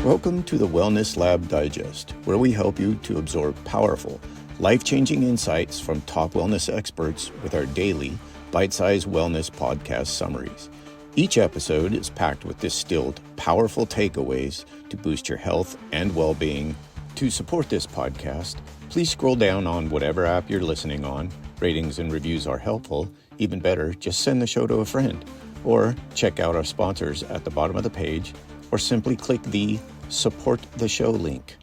Welcome to the Wellness Lab Digest, where we help you to absorb powerful, life-changing insights from top wellness experts with our daily, bite-sized wellness podcast summaries. Each episode is packed with distilled, powerful takeaways to boost your health and well-being. To support this podcast, please scroll down on whatever app you're listening on. Ratings and reviews are helpful. Even better, just send the show to a friend. Or check out our sponsors at the bottom of the page, or simply click the Support the Show link.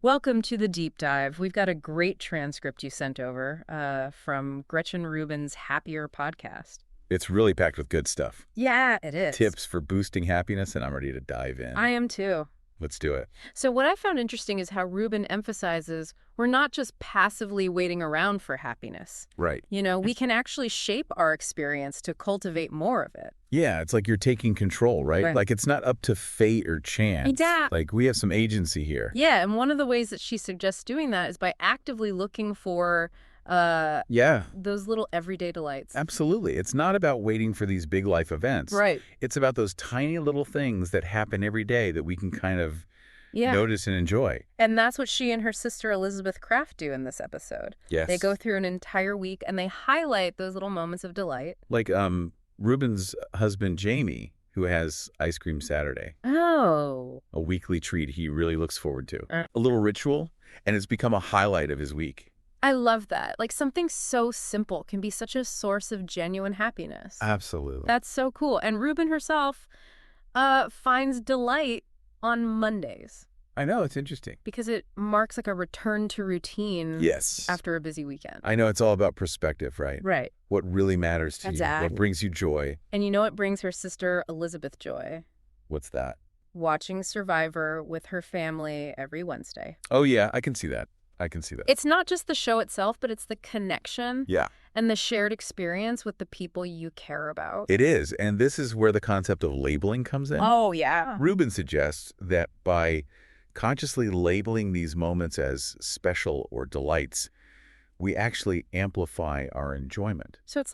Welcome to the deep dive. We've got a great transcript you sent over from Gretchen Rubin's Happier podcast. It's really packed with good stuff. Yeah, it is. Tips for boosting happiness, and I'm ready to dive in. I am too. Let's do it. So what I found interesting is how Rubin emphasizes we're not just passively waiting around for happiness. Right. You know, we can actually shape our experience to cultivate more of it. Yeah, it's like you're taking control, right? Like it's not up to fate or chance. Yeah. Like we have some agency here. Yeah, and one of the ways that she suggests doing that is by actively looking for those little everyday delights. Absolutely. It's not about waiting for these big life events. Right. It's about those tiny little things that happen every day that we can kind of notice and enjoy. And that's what she and her sister Elizabeth Kraft do in this episode. Yes. They go through an entire week and they highlight those little moments of delight. Like Ruben's husband, Jamie, who has Ice Cream Saturday. Oh. A weekly treat he really looks forward to. A little ritual, and it's become a highlight of his week. I love that. Like something so simple can be such a source of genuine happiness. Absolutely. That's so cool. And Rubin herself finds delight on Mondays. I know, it's interesting. Because it marks like a return to routine. Yes. After a busy weekend. I know, it's all about perspective, right? Right. What really matters to you, what brings you joy. And you know what brings her sister Elizabeth joy? What's that? Watching Survivor with her family every Wednesday. Oh, yeah, I can see that. It's not just the show itself, but it's the connection and the shared experience with the people you care about. It is. And this is where the concept of labeling comes in. Oh, yeah. Rubin suggests that by consciously labeling these moments as special or delights, we actually amplify our enjoyment. So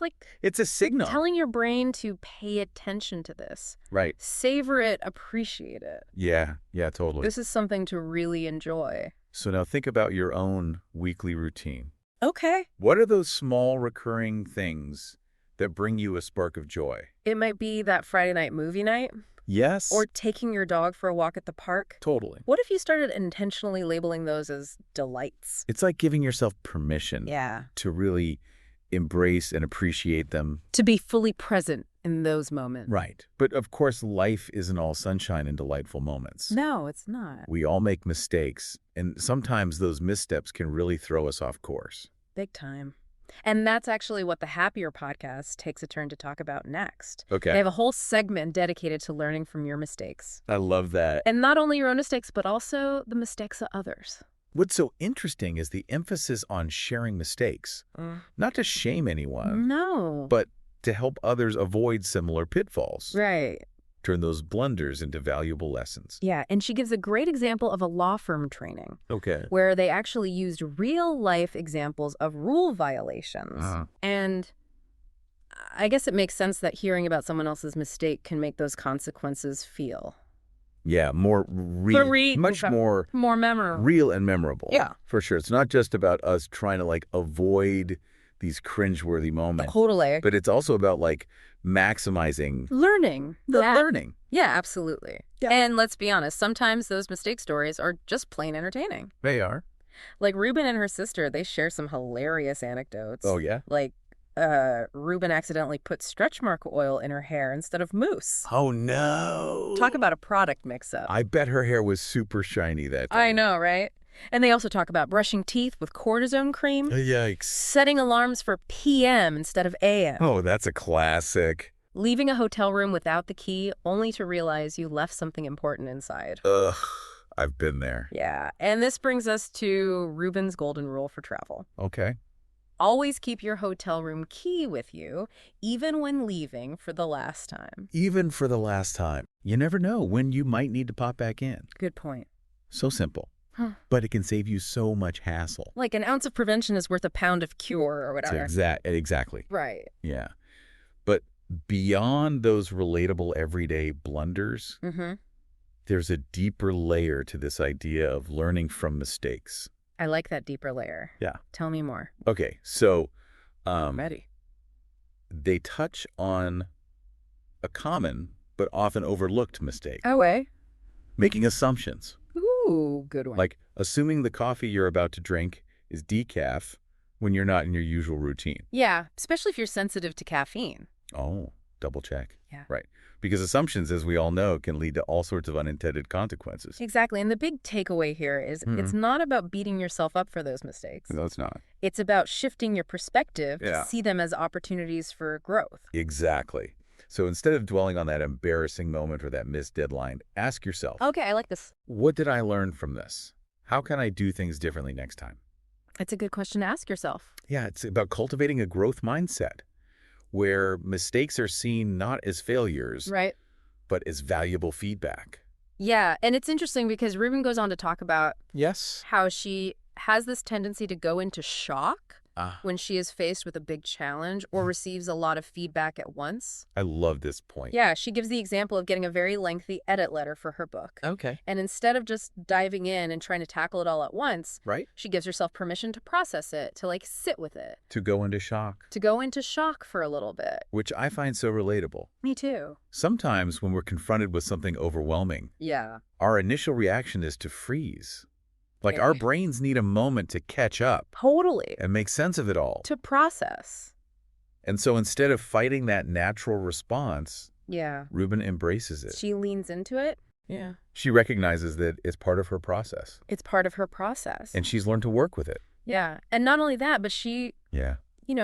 it's a signal. Telling your brain to pay attention to this. Right. Savor it, appreciate it. Yeah, totally. This is something to really enjoy. So now think about your own weekly routine. Okay. What are those small recurring things that bring you a spark of joy? It might be that Friday night movie night. Yes. Or taking your dog for a walk at the park. Totally. What if you started intentionally labeling those as delights? It's like giving yourself permission to really embrace and appreciate them. To be fully present in those moments. Right. But of course, life isn't all sunshine and delightful moments. No, it's not. We all make mistakes, and sometimes those missteps can really throw us off course. Big time. And that's actually what the Happier podcast takes a turn to talk about next. Okay. They have a whole segment dedicated to learning from your mistakes. I love that. And not only your own mistakes, but also the mistakes of others. What's so interesting is the emphasis on sharing mistakes. Not to shame anyone. No. But to help others avoid similar pitfalls. Right. Turn those blunders into valuable lessons. Yeah, and she gives a great example of a law firm training. Okay. Where they actually used real-life examples of rule violations. And I guess it makes sense that hearing about someone else's mistake can make those consequences feel. Yeah, more much more memorable. Real and memorable. Yeah. For sure. It's not just about us trying to avoid these cringeworthy moments. Totally. But it's also about maximizing learning. Learning. Yeah, absolutely. Yeah. And let's be honest, sometimes those mistake stories are just plain entertaining. They are. Like Rubin and her sister, they share some hilarious anecdotes. Oh, yeah? Like Rubin accidentally put stretch mark oil in her hair instead of mousse. Oh, no. Talk about a product mix-up. I bet her hair was super shiny that day. I know, right? And they also talk about brushing teeth with cortisone cream. Yikes. Setting alarms for PM instead of AM. Oh, that's a classic. Leaving a hotel room without the key only to realize you left something important inside. Ugh, I've been there. Yeah, and this brings us to Rubin's golden rule for travel. Okay. Always keep your hotel room key with you, even when leaving for the last time. Even for the last time. You never know when you might need to pop back in. Good point. So simple. But it can save you so much hassle. Like an ounce of prevention is worth a pound of cure or whatever. Exactly. Right. Yeah. But beyond those relatable everyday blunders, Mm-hmm. there's a deeper layer to this idea of learning from mistakes. I like that deeper layer. Yeah. Tell me more. Okay, so Ready. they touch on a common but often overlooked mistake, Oh, way. making assumptions. Ooh, good one. Like assuming the coffee you're about to drink is decaf when you're not in your usual routine. Yeah, especially if you're sensitive to caffeine. Oh, double check. Yeah. Right. Because assumptions, as we all know, can lead to all sorts of unintended consequences. Exactly. And the big takeaway here is it's not about beating yourself up for those mistakes. No, it's not. It's about shifting your perspective Yeah. to see them as opportunities for growth. Exactly. So instead of dwelling on that embarrassing moment or that missed deadline, ask yourself, Okay, I like this. what did I learn from this? How can I do things differently next time? It's a good question to ask yourself. Yeah, it's about cultivating a growth mindset where mistakes are seen not as failures, Right. but as valuable feedback. Yeah, and it's interesting because Ruben goes on to talk about Yes. how she has this tendency to go into shock Ah, when she is faced with a big challenge or receives a lot of feedback at once. I love this point. Yeah, she gives the example of getting a very lengthy edit letter for her book. Okay. And instead of just diving in and trying to tackle it all at once, Right? she gives herself permission to process it, to like sit with it, To go into shock, to go into shock for a little bit. which I find so relatable. Me too. Sometimes when we're confronted with something overwhelming, Yeah. our initial reaction is to freeze. Like Yeah. our brains need a moment to catch up Totally. and make sense of it all. To process. And so instead of fighting that natural response, Yeah. Ruben embraces it. She leans into it. Yeah. She recognizes that it's part of her process, It's part of her process. and she's learned to work with it. Yeah. And not only that, but she, Yeah.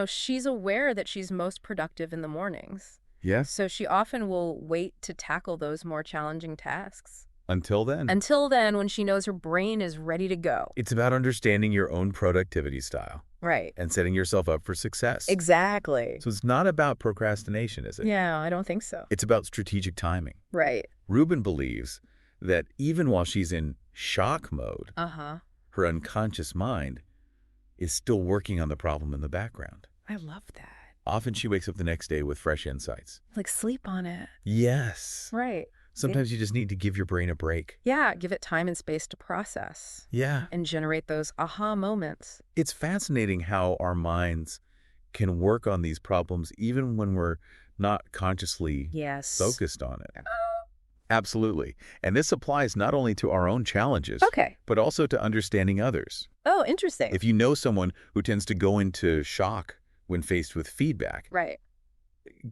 she's aware that she's most productive in the mornings. Yes. So she often will wait to tackle those more challenging tasks. Until then, Until then, when she knows her brain is ready to go. it's about understanding your own productivity style Right. and setting yourself up for success. Exactly. So it's not about procrastination, is it? Yeah, I don't think so. It's about strategic timing. Right. Ruben believes that even while she's in shock mode, Uh-huh. her unconscious mind is still working on the problem in the background. I love that. Often she wakes up the next day with fresh insights. Like sleep on it. Yes. Right. Sometimes you just need to give your brain a break. Yeah, give it time and space to process Yeah. and generate those aha moments. It's fascinating how our minds can work on these problems even when we're not consciously Yes. focused on it. Absolutely. And this applies not only to our own challenges, Okay. but also to understanding others. Oh, interesting. If you know someone who tends to go into shock when faced with feedback, Right.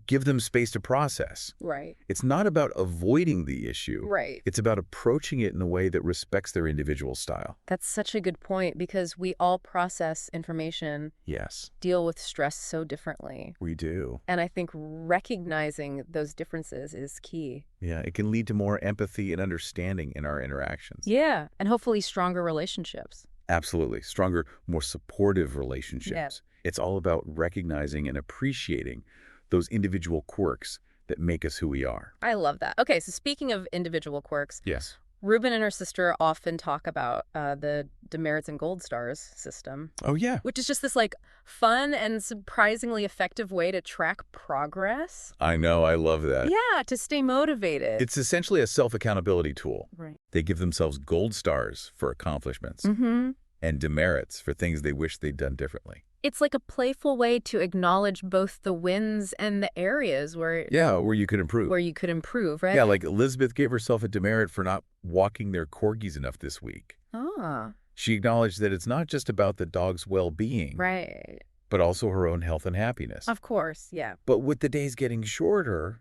give them space to process. Right. It's not about avoiding the issue. Right. It's about approaching it in a way that respects their individual style. That's such a good point because we all process information, Yes, deal with stress so differently. we do. And I think recognizing those differences is key. Yeah, it can lead to more empathy and understanding in our interactions. Yeah. And hopefully stronger relationships. Absolutely. Stronger, more supportive relationships. Yeah. It's all about recognizing and appreciating those individual quirks that make us who we are. I love that. Okay, so speaking of individual quirks, Yes. Ruben and her sister often talk about the demerits and gold stars system, Oh, yeah. which is just this like fun and surprisingly effective way to track progress. I know. I love that. Yeah, to stay motivated. It's essentially a self-accountability tool. right. They give themselves gold stars for accomplishments Mm-hmm. and demerits for things they wish they'd done differently. It's like a playful way to acknowledge both the wins and the areas where Yeah, where you could improve. you could improve, right? Yeah, like Elizabeth gave herself a demerit for not walking their corgis enough this week. Ah, She acknowledged that it's not just about the dog's well-being, right. but also her own health and happiness. Of course, yeah. But with the days getting shorter,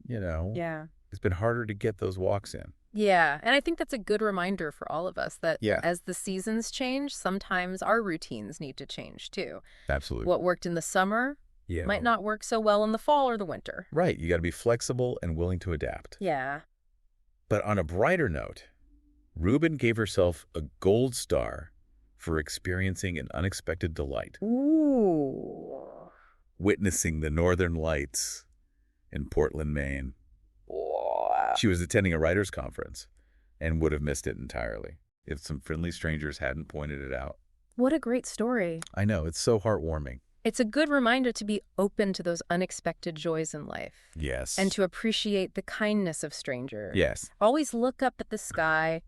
Yeah. it's been harder to get those walks in. Yeah, and I think that's a good reminder for all of us that Yeah. as the seasons change, sometimes our routines need to change too. Absolutely. What worked in the summer Yeah. might not work so well in the fall or the winter. Right. You got to be flexible and willing to adapt. Yeah. But on a brighter note, Ruben gave herself a gold star for experiencing an unexpected delight, Ooh. witnessing the northern lights in Portland, Maine. Wow. She was attending a writers' conference and would have missed it entirely if some friendly strangers hadn't pointed it out. What a great story. I know, it's so heartwarming. It's a good reminder to be open to those unexpected joys in life. Yes. And to appreciate the kindness of strangers. Yes. Always look up at the sky.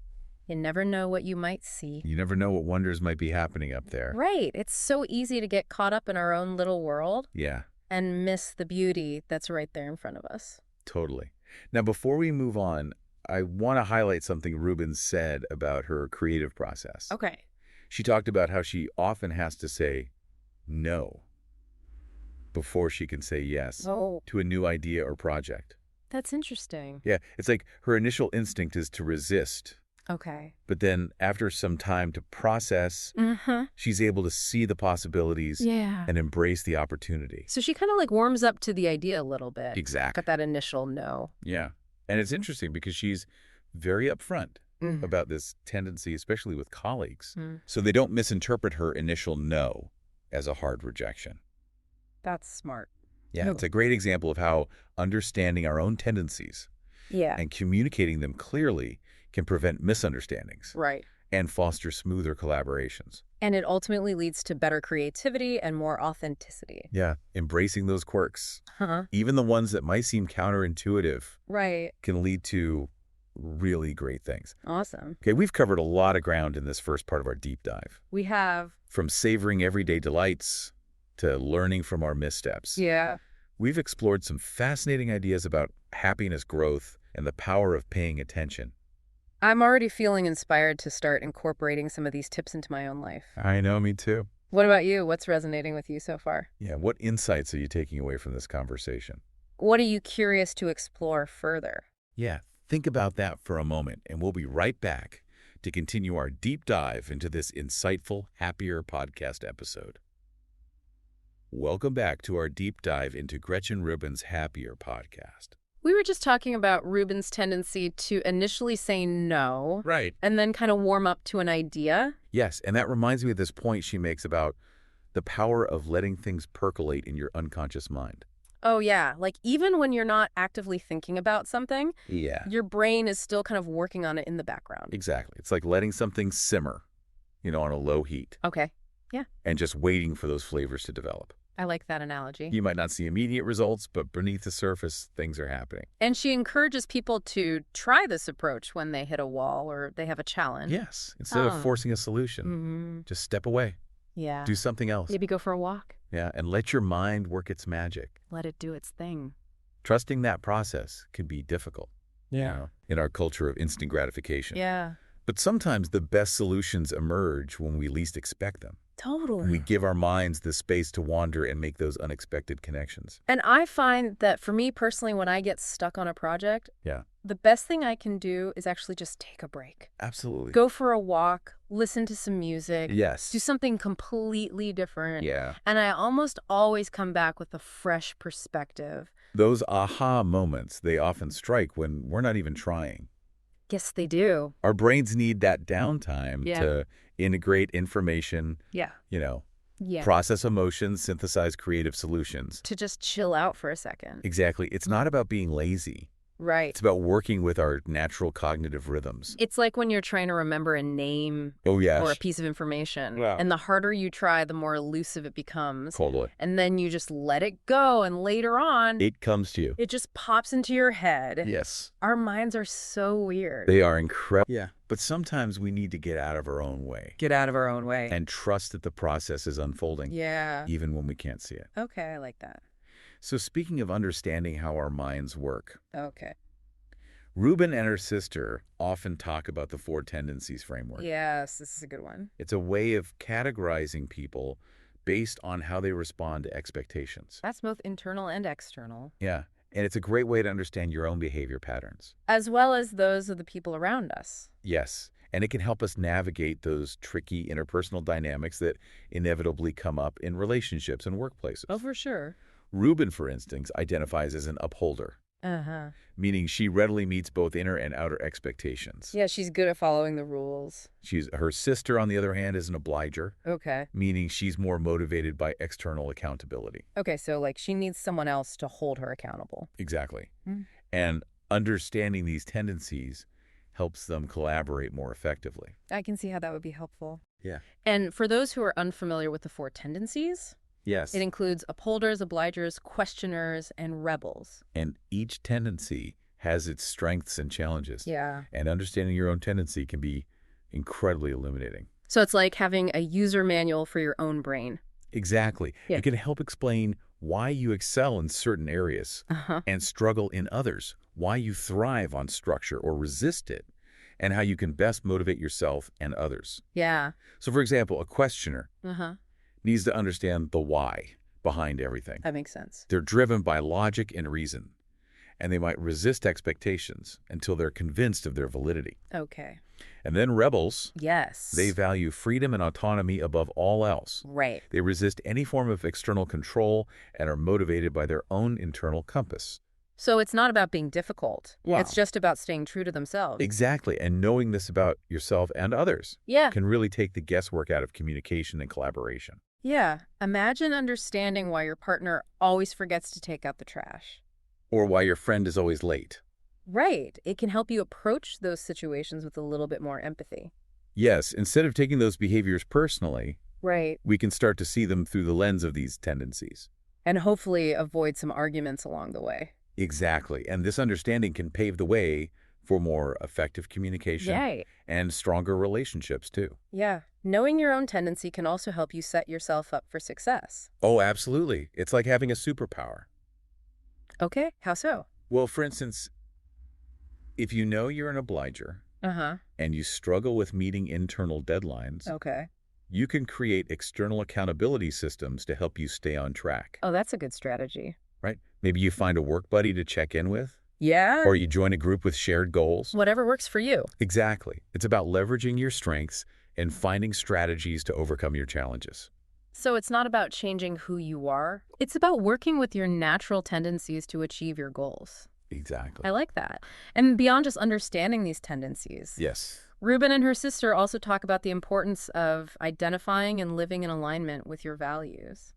You never know what you might see. You never know what wonders might be happening up there. Right. It's so easy to get caught up in our own little world. Yeah. And miss the beauty that's right there in front of us. Totally. Now, before we move on, I want to highlight something Ruben said about her creative process. Okay. She talked about how she often has to say no before she can say yes to a new idea or project. That's interesting. Yeah, it's like her initial instinct is to resist. Okay. But then after some time to process, she's able to see the possibilities and embrace the opportunity. So she kind of like warms up to the idea a little bit. Exactly. Got that initial no. Yeah. And it's interesting because she's very upfront about this tendency, especially with colleagues. So they don't misinterpret her initial no as a hard rejection. That's smart. Yeah, it's a great example of how understanding our own tendencies and communicating them clearly can prevent misunderstandings. Right. And foster smoother collaborations. And it ultimately leads to better creativity and more authenticity. Yeah, embracing those quirks, Huh. even the ones that might seem counterintuitive, Right. can lead to really great things. Awesome. Okay, we've covered a lot of ground in this first part of our deep dive. We have. From savoring everyday delights to learning from our missteps. Yeah. We've explored some fascinating ideas about happiness growth and the power of paying attention. I'm already feeling inspired to start incorporating some of these tips into my own life. I know, me too. What about you? What's resonating with you so far? Yeah, what insights are you taking away from this conversation? What are you curious to explore further? Yeah, think about that for a moment, and we'll be right back to continue our deep dive into this insightful, happier podcast episode. Welcome back to our deep dive into Gretchen Rubin's Happier podcast. We were just talking about Ruben's tendency to initially say no. Right. And then kind of warm up to an idea. Yes, and that reminds me of this point she makes about the power of letting things percolate in your unconscious mind. Oh, yeah. Like even when you're not actively thinking about something, your brain is still kind of working on it in the background. Exactly. It's like letting something simmer, on a low heat. Okay. Yeah. And just waiting for those flavors to develop. I like that analogy. You might not see immediate results, but beneath the surface, things are happening. And she encourages people to try this approach when they hit a wall or they have a challenge. Yes. Instead of forcing a solution, just step away. Yeah. Do something else. Maybe go for a walk. Yeah, and let your mind work its magic. Let it do its thing. Trusting that process can be difficult. In our culture of instant gratification. Yeah. But sometimes the best solutions emerge when we least expect them. Totally. We give our minds the space to wander and make those unexpected connections. And I find that for me personally, when I get stuck on a project, the best thing I can do is actually just take a break. Absolutely. Go for a walk, listen to some music. Yes. Do something completely different. Yeah. And I almost always come back with a fresh perspective. Those aha moments, they often strike when we're not even trying. Yes, they do. Our brains need that downtime to integrate information, process emotions, synthesize creative solutions. To just chill out for a second. Exactly. It's not about being lazy. Right. It's about working with our natural cognitive rhythms. It's like when you're trying to remember a name or a piece of information. Wow. And the harder you try, the more elusive it becomes. Totally. And then you just let it go. And later on, It comes to you. it just pops into your head. Yes. Our minds are so weird. They are incredible. Yeah. But sometimes we need to get out of our own way. Get out of our own way. And trust that the process is unfolding. Yeah. Even when we can't see it. Okay, I like that. So speaking of understanding how our minds work, Okay. Ruben and her sister often talk about the 4 tendencies framework. Yes, this is a good one. It's a way of categorizing people based on how they respond to expectations. That's both internal and external. Yeah. And it's a great way to understand your own behavior patterns. As well as those of the people around us. Yes. And it can help us navigate those tricky interpersonal dynamics that inevitably come up in relationships and workplaces. Oh, for sure. Ruben, for instance, identifies as an upholder, meaning she readily meets both inner and outer expectations. Yeah, she's good at following the rules. Her sister, on the other hand, is an obliger, Okay. meaning she's more motivated by external accountability. Okay, so like she needs someone else to hold her accountable. Exactly. Mm. And understanding these tendencies helps them collaborate more effectively. I can see how that would be helpful. Yeah. And for those who are unfamiliar with the 4 tendencies, Yes. It includes upholders, obligers, questioners, and rebels. And each tendency has its strengths and challenges. Yeah. And understanding your own tendency can be incredibly illuminating. So it's like having a user manual for your own brain. Exactly. Yeah. It can help explain why you excel in certain areas and struggle in others, why you thrive on structure or resist it, and how you can best motivate yourself and others. Yeah. So, for example, a questioner Uh-huh. needs to understand the why behind everything. That makes sense. They're driven by logic and reason, and they might resist expectations until they're convinced of their validity. Okay. And then rebels, Yes. they value freedom and autonomy above all else. Right. They resist any form of external control and are motivated by their own internal compass. So it's not about being difficult. Wow. It's just about staying true to themselves. Exactly. And knowing this about yourself and others Yeah. can really take the guesswork out of communication and collaboration. Yeah. Imagine understanding why your partner always forgets to take out the trash. Or why your friend is always late. Right. It can help you approach those situations with a little bit more empathy. Yes, instead of taking those behaviors personally, Right. we can start to see them through the lens of these tendencies. And hopefully avoid some arguments along the way. Exactly. And this understanding can pave the way for more effective communication Right. and stronger relationships, too. Yeah. Knowing your own tendency can also help you set yourself up for success. Oh, absolutely. It's like having a superpower. Okay. How so? Well, for instance, if you know you're an obliger Uh-huh. and you struggle with meeting internal deadlines, Okay. you can create external accountability systems to help you stay on track, Oh, that's a good strategy. right? Maybe you find a work buddy to check in with, Yeah. or you join a group with shared goals. Whatever works for you. Exactly. It's about leveraging your strengths and finding strategies to overcome your challenges. So it's not about changing who you are. It's about working with your natural tendencies to achieve your goals. Exactly. I like that. And beyond just understanding these tendencies, Yes. Ruben and her sister also talk about the importance of identifying and living in alignment with your values.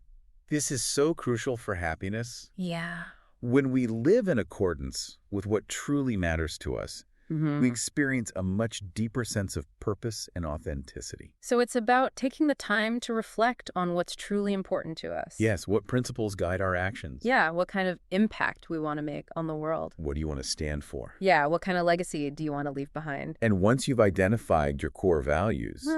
This is so crucial for happiness. Yeah. When we live in accordance with what truly matters to us, we experience a much deeper sense of purpose and authenticity. So it's about taking the time to reflect on what's truly important to us. Yes, what principles guide our actions? Yeah, what kind of impact we want to make on the world. What do you want to stand for? Yeah, what kind of legacy do you want to leave behind? And once you've identified your core values,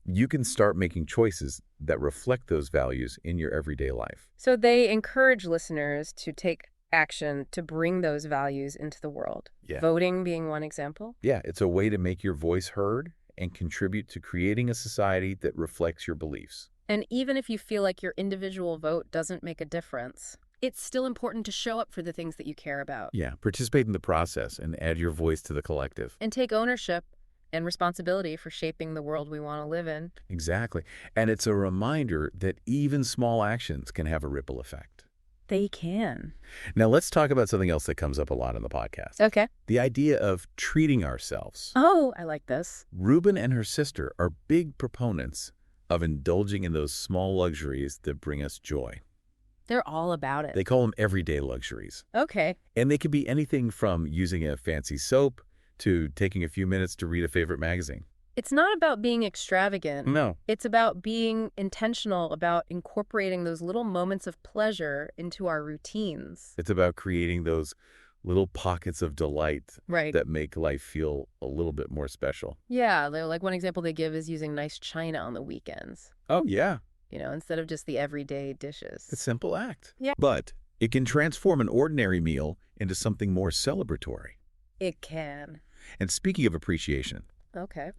you can start making choices that reflect those values in your everyday life. So they encourage listeners to take action to bring those values into the world. Yeah. Voting being one example. Yeah, it's a way to make your voice heard and contribute to creating a society that reflects your beliefs. And even if you feel like your individual vote doesn't make a difference, it's still important to show up for the things that you care about. Yeah, participate in the process and add your voice to the collective. And take ownership and responsibility for shaping the world we want to live in. Exactly. And it's a reminder that even small actions can have a ripple effect. They can. Now, let's talk about something else that comes up a lot in the podcast. Okay. The idea of treating ourselves. Oh, I like this. Ruben and her sister are big proponents of indulging in those small luxuries that bring us joy. They're all about it. They call them everyday luxuries. Okay. And they can be anything from using a fancy soap to taking a few minutes to read a favorite magazine. It's not about being extravagant. No. It's about being intentional about incorporating those little moments of pleasure into our routines. It's about creating those little pockets of delight Right. that make life feel a little bit more special. Yeah, like one example they give is using nice china on the weekends, Oh, yeah. instead of just the everyday dishes. It's a simple act. Yeah. But it can transform an ordinary meal into something more celebratory. It can. And speaking of appreciation, Okay.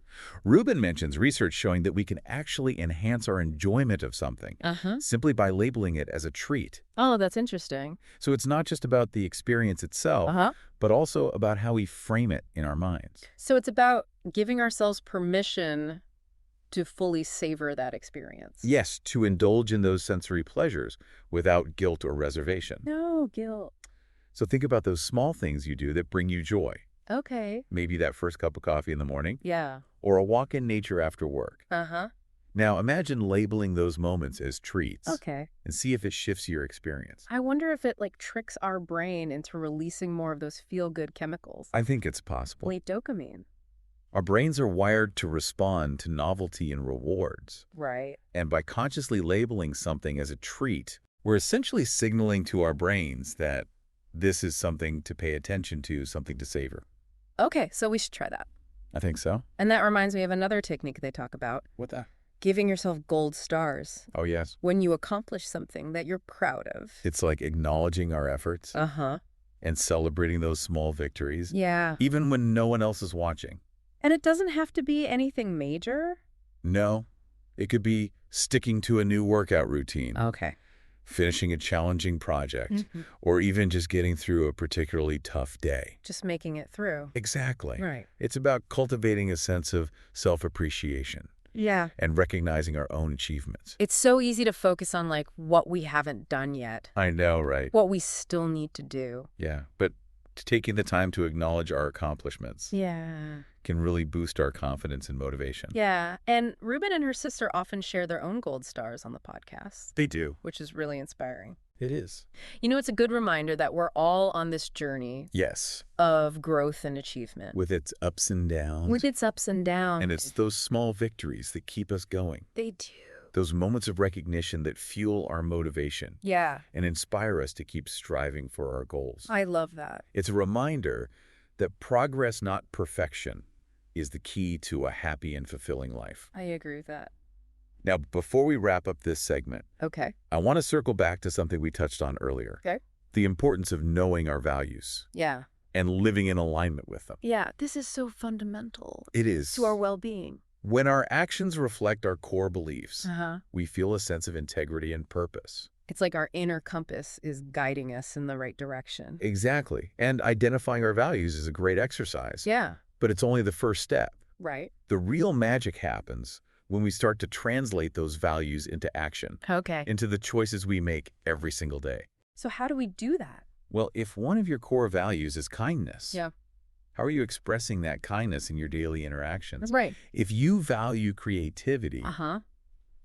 Ruben mentions research showing that we can actually enhance our enjoyment of something simply by labeling it as a treat. Oh, that's interesting. So it's not just about the experience itself, but also about how we frame it in our minds. So it's about giving ourselves permission to fully savor that experience. Yes, to indulge in those sensory pleasures without guilt or reservation. No guilt. So think about those small things you do that bring you joy. Okay. Maybe that first cup of coffee in the morning, Yeah. or a walk in nature after work. Uh-huh. Now imagine labeling those moments as treats Okay. and see if it shifts your experience. I wonder if it tricks our brain into releasing more of those feel-good chemicals. I think it's possible. Like dopamine. Our brains are wired to respond to novelty and rewards. Right. And by consciously labeling something as a treat, we're essentially signaling to our brains that this is something to pay attention to, something to savor. Okay, so we should try that. I think so. And that reminds me of another technique they talk about. What that? Giving yourself gold stars Oh, yes. when you accomplish something that you're proud of. It's like acknowledging our efforts Uh-huh. and celebrating those small victories, Yeah. even when no one else is watching. And it doesn't have to be anything major. No, it could be sticking to a new workout routine, Okay. finishing a challenging project, or even just getting through a particularly tough day. Just making it through. Exactly. Right. It's about cultivating a sense of self-appreciation Yeah. and recognizing our own achievements. It's so easy to focus on like what we haven't done yet, I know, right? what we still need to do. Yeah, but taking the time to acknowledge our accomplishments Yeah. can really boost our confidence and motivation. Yeah. And Ruben and her sister often share their own gold stars on the podcast, They do. which is really inspiring. It is. You know, it's a good reminder that we're all on this journey Yes, of growth and achievement. with its ups and downs. With its ups and downs. And it's those small victories that keep us going. They do. Those moments of recognition that fuel our motivation Yeah. and inspire us to keep striving for our goals. I love that. It's a reminder that progress, not perfection, is the key to a happy and fulfilling life. I agree with that. Now, before we wrap up this segment, Okay. I want to circle back to something we touched on earlier. Okay. The importance of knowing our values Yeah. and living in alignment with them. Yeah. This is so fundamental It is. to our well-being. When our actions reflect our core beliefs, Uh-huh. we feel a sense of integrity and purpose. It's like our inner compass is guiding us in the right direction. Exactly. And identifying our values is a great exercise. Yeah. But it's only the first step. Right. The real magic happens when we start to translate those values into action, Okay. into the choices we make every single day. So how do we do that? Well, if one of your core values is kindness, Yeah. how are you expressing that kindness in your daily interactions? That's right. If you value creativity, Uh-huh.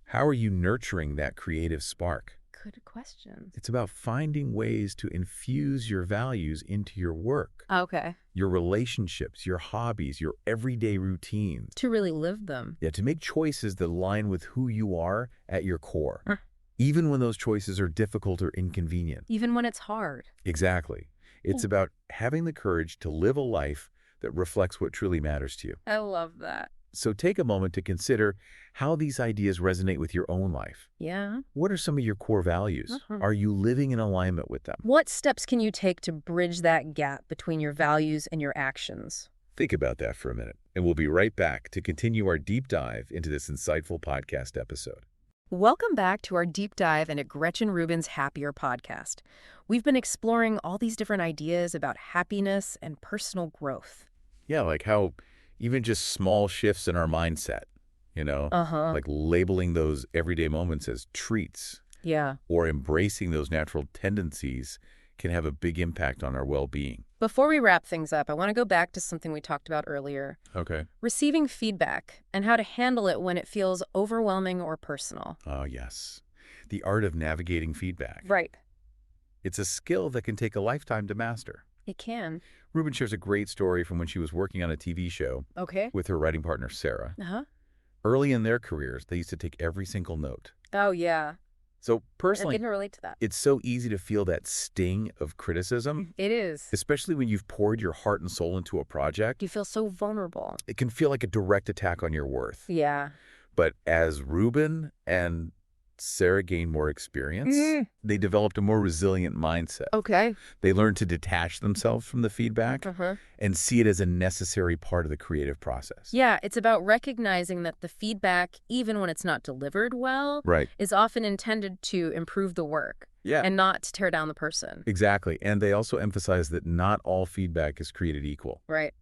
how are you nurturing that creative spark? Good question. It's about finding ways to infuse your values into your work, Okay. your relationships, your hobbies, your everyday routines. To really live them. Yeah, to make choices that align with who you are at your core, Huh. even when those choices are difficult or inconvenient. Even when it's hard. Exactly. It's about having the courage to live a life that reflects what truly matters to you. I love that. So take a moment to consider how these ideas resonate with your own life. Yeah. What are some of your core values? Uh-huh. Are you living in alignment with them? What steps can you take to bridge that gap between your values and your actions? Think about that for a minute, and we'll be right back to continue our deep dive into this insightful podcast episode. Welcome back to our deep dive into Gretchen Rubin's Happier podcast. We've been exploring all these different ideas about happiness and personal growth. Yeah, like how even just small shifts in our mindset, like labeling those everyday moments as treats Yeah. or embracing those natural tendencies can have a big impact on our well-being. Before we wrap things up, I want to go back to something we talked about earlier. Okay. Receiving feedback and how to handle it when it feels overwhelming or personal. Oh, yes. The art of navigating feedback. Right. It's a skill that can take a lifetime to master. It can. Ruben shares a great story from when she was working on a TV show Okay. with her writing partner, Sarah. Uh-huh. Early in their careers, they used to take every single note. Oh, yeah. So I personally, can relate to that. it's so easy to feel that sting of criticism, It is. especially when you've poured your heart and soul into a project. You feel so vulnerable. It can feel like a direct attack on your worth. Yeah. But as Ruben and Sarah gained more experience, they developed a more resilient mindset. Okay. They learned to detach themselves from the feedback Uh-huh. and see it as a necessary part of the creative process. Yeah, it's about recognizing that the feedback, even when it's not delivered well, Right. is often intended to improve the work Yeah. and not to tear down the person. Exactly. And they also emphasize that not all feedback is created equal. Right.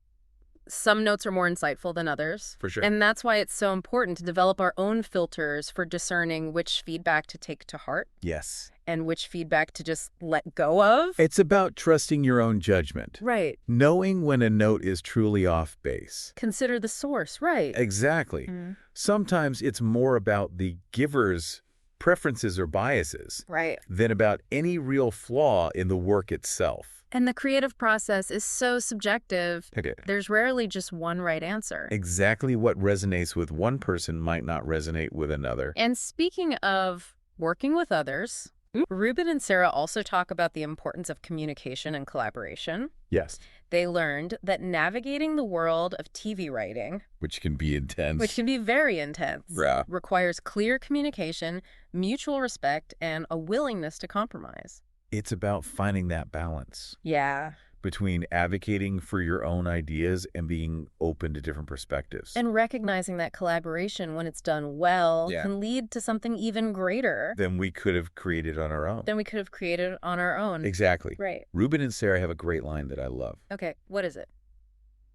Some notes are more insightful than others. For sure. And that's why it's so important to develop our own filters for discerning which feedback to take to heart Yes. and which feedback to just let go of. It's about trusting your own judgment. Right. Knowing when a note is truly off base. Consider the source. Right. Exactly. Sometimes it's more about the giver's preferences or biases Right. than about any real flaw in the work itself. And the creative process is so subjective. Okay. There's rarely just one right answer. Exactly what resonates with one person might not resonate with another. And speaking of working with others, Ruben and Sarah also talk about the importance of communication and collaboration. Yes. They learned that navigating the world of TV writing, Which can be intense. which can be very intense, Yeah. requires clear communication, mutual respect, and a willingness to compromise. It's about finding that balance Yeah. between advocating for your own ideas and being open to different perspectives. And recognizing that collaboration, when it's done well, Yeah. can lead to something even greater Than we could have created on our own. than we could have created on our own. Exactly. Right. Ruben and Sarah have a great line that I love. Okay, what is it?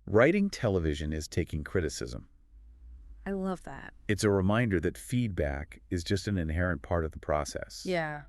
Writing television is taking criticism. I love that. It's a reminder that feedback is just an inherent part of the process. Yeah,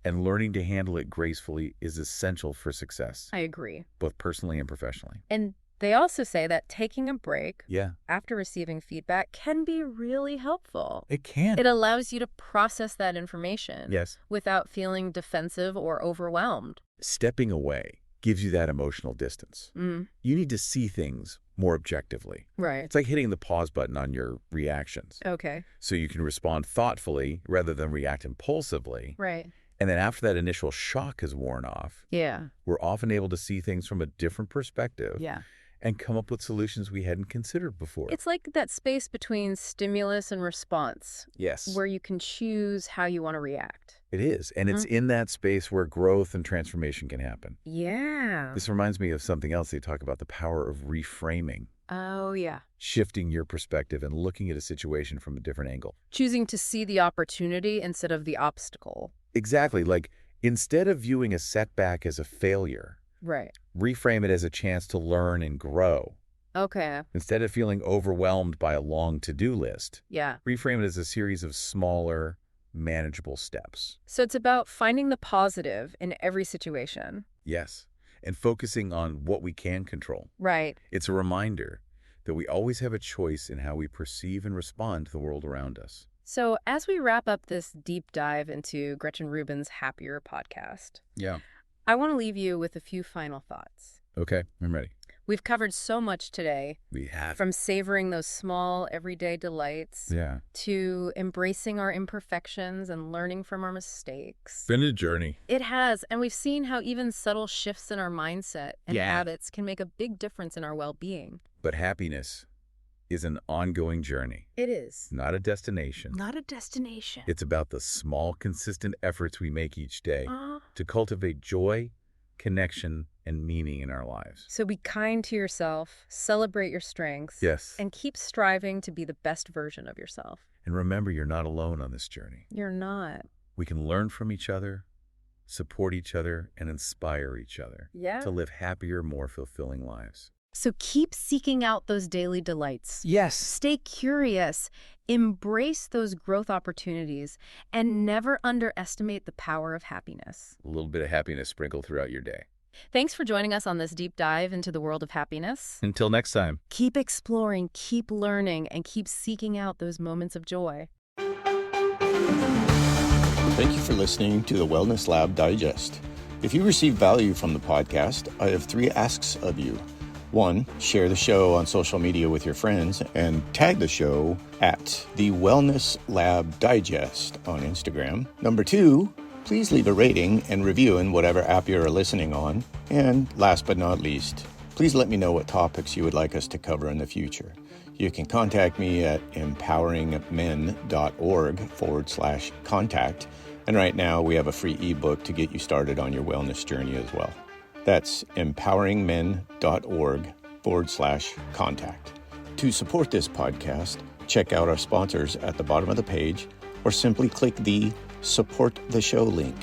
And learning to handle it gracefully is essential for success, I agree. both personally and professionally. And they also say that taking a break Yeah, after receiving feedback can be really helpful. it can. It allows you to process that information Yes. without feeling defensive or overwhelmed. Stepping away gives you that emotional distance. Mm, You need to see things more objectively. right. It's like hitting the pause button on your reactions, Okay. so you can respond thoughtfully rather than react impulsively. Right. And then after that initial shock has worn off, Yeah. we're often able to see things from a different perspective Yeah. and come up with solutions we hadn't considered before. It's like that space between stimulus and response Yes, where you can choose how you want to react. it is. And it's in that space where growth and transformation can happen. Yeah. This reminds me of something else. They talk about the power of reframing, Oh, yeah. shifting your perspective and looking at a situation from a different angle. Choosing to see the opportunity instead of the obstacle. Exactly. Like, instead of viewing a setback as a failure, Right. reframe it as a chance to learn and grow. Okay. Instead of feeling overwhelmed by a long to-do list, Yeah. reframe it as a series of smaller, manageable steps. So it's about finding the positive in every situation. Yes, and focusing on what we can control. Right. It's a reminder that we always have a choice in how we perceive and respond to the world around us. So as we wrap up this deep dive into Gretchen Rubin's Happier podcast, Yeah. I want to leave you with a few final thoughts. Okay, I'm ready. We've covered so much today, We have. from savoring those small, everyday delights Yeah. to embracing our imperfections and learning from our mistakes. Been a journey. It has, and we've seen how even subtle shifts in our mindset and Yeah. habits can make a big difference in our well-being. But happiness is an ongoing journey, It is. not a destination. Not a destination. It's about the small, consistent efforts we make each day to cultivate joy, connection, and meaning in our lives. So be kind to yourself, celebrate your strengths, Yes. and keep striving to be the best version of yourself. And remember, you're not alone on this journey. You're not. We can learn from each other, support each other, and inspire each other Yeah. to live happier, more fulfilling lives. So keep seeking out those daily delights. Yes. Stay curious, embrace those growth opportunities, and never underestimate the power of happiness. A little bit of happiness sprinkled throughout your day. Thanks for joining us on this deep dive into the world of happiness. Until next time. Keep exploring, keep learning, and keep seeking out those moments of joy. Thank you for listening to the Wellness Lab Digest. If you receive value from the podcast, I have 3 asks of you. 1, share the show on social media with your friends and tag the show at the Wellness Lab Digest on Instagram. Number 2, please leave a rating and review in whatever app you're listening on. And last but not least, please let me know what topics you would like us to cover in the future. You can contact me at empoweringmen.org/contact. And right now we have a free ebook to get you started on your wellness journey as well. That's empoweringmen.org/contact. To support this podcast, check out our sponsors at the bottom of the page or simply click the Support the Show link.